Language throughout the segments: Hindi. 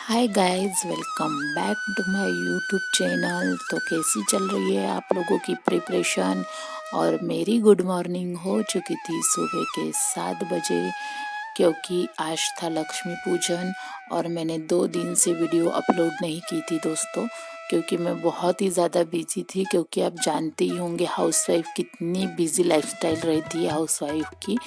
Hi guys, welcome back to my YouTube channel. तो कैसी चल रही है आप लोगों की प्रिपरेशन। और मेरी गुड मॉर्निंग हो चुकी थी सुबह के 7 बजे, क्योंकि आज था लक्ष्मी पूजन। और मैंने 2 दिन से वीडियो अपलोड नहीं की थी दोस्तों, क्योंकि मैं बहुत ही ज़्यादा बिजी थी। क्योंकि आप जानते ही होंगे हाउसवाइफ कितनी बिजी लाइफस्टाइल रहती है हाउसवाइफ की।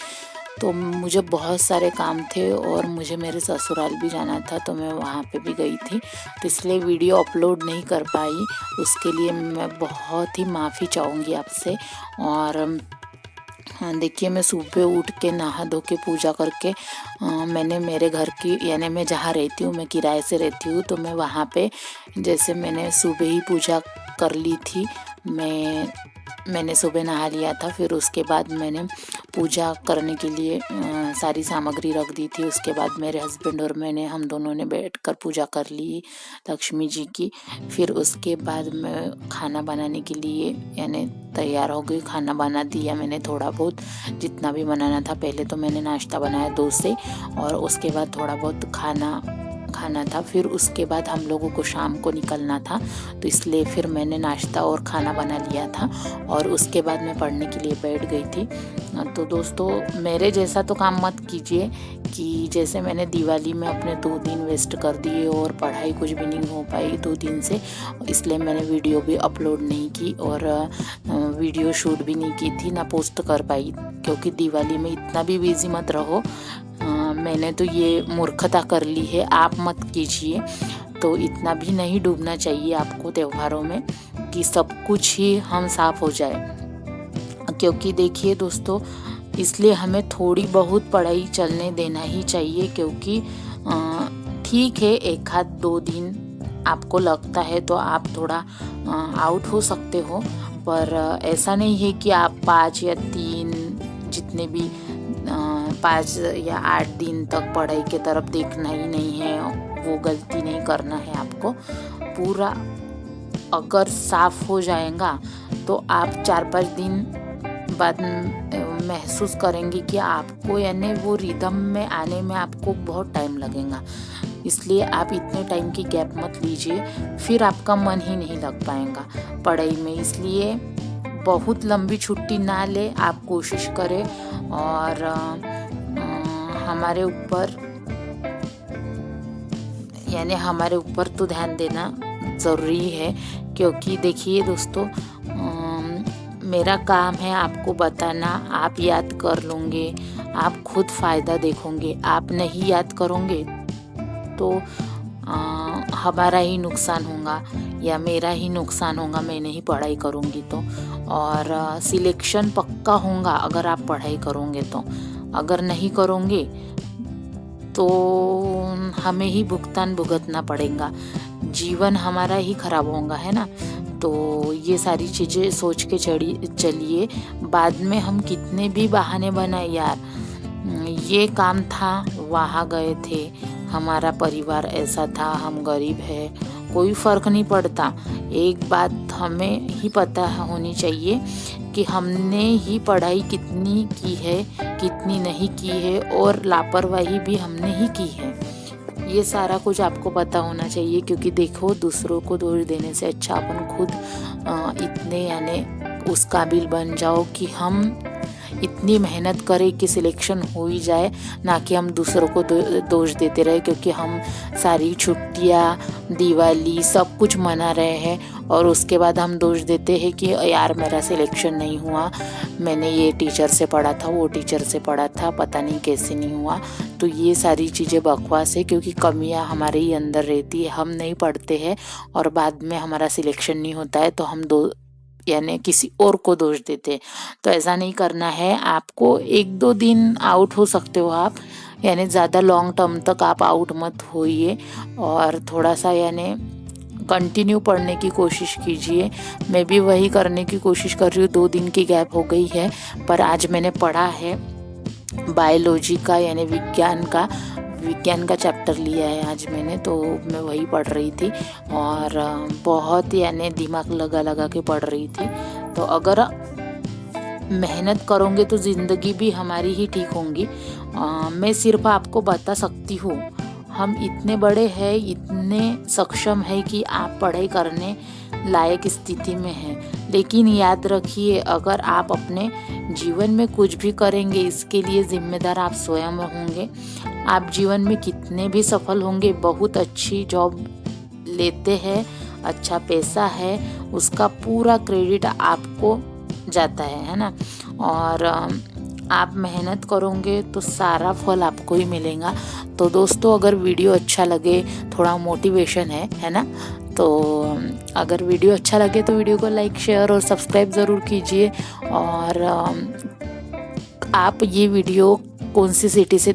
तो मुझे बहुत सारे काम थे और मुझे मेरे ससुराल भी जाना था, तो मैं वहाँ पे भी गई थी। तो इसलिए वीडियो अपलोड नहीं कर पाई। उसके लिए मैं बहुत ही माफ़ी चाहूँगी आपसे। और हाँ, देखिए, मैं सुबह उठ के नहा धो के पूजा करके मैंने मेरे घर की, यानी मैं जहाँ रहती हूँ, मैं किराए से रहती हूँ, तो मैं वहाँ पे जैसे मैंने सुबह ही पूजा कर ली थी। मैंने सुबह नहा लिया था। फिर उसके बाद मैंने पूजा करने के लिए सारी सामग्री रख दी थी। उसके बाद मेरे हस्बैंड और मैंने, हम दोनों ने बैठकर पूजा कर ली लक्ष्मी जी की। फिर उसके बाद मैं खाना बनाने के लिए यानी तैयार हो गई। खाना बना दिया मैंने थोड़ा बहुत, जितना भी बनाना था। पहले तो मैंने नाश्ता बनाया डोसे, और उसके बाद थोड़ा बहुत खाना था। फिर उसके बाद हम लोगों को शाम को निकलना था, तो इसलिए फिर मैंने नाश्ता और खाना बना लिया था। और उसके बाद मैं पढ़ने के लिए बैठ गई थी। तो दोस्तों, मेरे जैसा तो काम मत कीजिए कि जैसे मैंने दिवाली में अपने 2 दिन वेस्ट कर दिए और पढ़ाई कुछ भी नहीं हो पाई 2 दिन से। इसलिए मैंने वीडियो भी अपलोड नहीं की और वीडियो शूट भी नहीं की थी, ना पोस्ट कर पाई। क्योंकि दिवाली में इतना भी बिजी मत रहो। मैंने तो ये मूर्खता कर ली है, आप मत कीजिए। तो इतना भी नहीं डूबना चाहिए आपको त्योहारों में कि सब कुछ ही हम साफ हो जाए। क्योंकि देखिए दोस्तों, इसलिए हमें थोड़ी बहुत पढ़ाई चलने देना ही चाहिए। क्योंकि ठीक है, 1 आध 2 दिन आपको लगता है तो आप थोड़ा आउट हो सकते हो, पर ऐसा नहीं है कि आप 5 या 3 जितने भी 5 या 8 दिन तक पढ़ाई के तरफ देखना ही नहीं है। वो गलती नहीं करना है आपको। पूरा अगर साफ हो जाएगा तो आप 4-5 दिन बाद महसूस करेंगे कि आपको, यानी वो रिदम में आने में आपको बहुत टाइम लगेगा। इसलिए आप इतने टाइम की गैप मत लीजिए, फिर आपका मन ही नहीं लग पाएगा पढ़ाई में। इसलिए बहुत लंबी छुट्टी ना ले, आप कोशिश करें। और हमारे ऊपर तो ध्यान देना ज़रूरी है। क्योंकि देखिए दोस्तों, मेरा काम है आपको बताना। आप याद कर लोगे, आप खुद फ़ायदा देखोगे। आप नहीं याद करोगे तो हमारा ही नुकसान होगा या मेरा ही नुकसान होगा। मैं नहीं पढ़ाई करूँगी तो। और सिलेक्शन पक्का होगा अगर आप पढ़ाई करोगे तो। अगर नहीं करोगे तो हमें ही भुगतान भुगतना पड़ेगा, जीवन हमारा ही खराब होगा, है ना। तो ये सारी चीज़ें सोच के चलिए। बाद में हम कितने भी बहाने बनाए, यार ये काम था, वहाँ गए थे, हमारा परिवार ऐसा था, हम गरीब है, कोई फ़र्क नहीं पड़ता। एक बात हमें ही पता होनी चाहिए कि हमने ही पढ़ाई कितनी की है, कितनी नहीं की है, और लापरवाही भी हमने ही की है। ये सारा कुछ आपको पता होना चाहिए। क्योंकि देखो, दूसरों को दोष देने से अच्छा अपन खुद इतने यानी उस काबिल बन जाओ कि हम इतनी मेहनत करें कि सिलेक्शन हो ही जाए, ना कि हम दूसरों को दोष देते रहे। क्योंकि हम सारी छुट्टियाँ, दिवाली सब कुछ मना रहे हैं और उसके बाद हम दोष देते हैं कि यार मेरा सिलेक्शन नहीं हुआ, मैंने ये टीचर से पढ़ा था, वो टीचर से पढ़ा था, पता नहीं कैसे नहीं हुआ। तो ये सारी चीज़ें बकवास है। क्योंकि कमियां हमारे ही अंदर रहती है, हम नहीं पढ़ते हैं और बाद में हमारा सिलेक्शन नहीं होता है तो हम यानी किसी और को दोष देते। तो ऐसा नहीं करना है आपको। 1-2 दिन आउट हो सकते हो आप, यानी ज़्यादा लॉन्ग टर्म तक आप आउट मत होइए। और थोड़ा सा यानी कंटिन्यू पढ़ने की कोशिश कीजिए। मैं भी वही करने की कोशिश कर रही हूँ। 2 दिन की गैप हो गई है, पर आज मैंने पढ़ा है बायोलॉजी का, यानी विज्ञान का चैप्टर लिया है आज मैंने। तो मैं वही पढ़ रही थी और बहुत यानी दिमाग लगा के पढ़ रही थी। तो अगर मेहनत करोगे तो ज़िंदगी भी हमारी ही ठीक होंगी। मैं सिर्फ आपको बता सकती हूँ, हम इतने बड़े हैं, इतने सक्षम है कि आप पढ़ाई करने लायक स्थिति में हैं। लेकिन याद रखिए, अगर आप अपने जीवन में कुछ भी करेंगे, इसके लिए जिम्मेदार आप स्वयं होंगे। आप जीवन में कितने भी सफल होंगे, बहुत अच्छी जॉब लेते हैं, अच्छा पैसा है, उसका पूरा क्रेडिट आपको जाता है ना। और आप मेहनत करोगे तो सारा फल आपको ही मिलेगा। तो दोस्तों, अगर वीडियो अच्छा लगे, थोड़ा मोटिवेशन है ना, तो अगर वीडियो अच्छा लगे तो वीडियो को लाइक, शेयर और सब्सक्राइब ज़रूर कीजिए। और आप ये वीडियो कौन सी सिटी से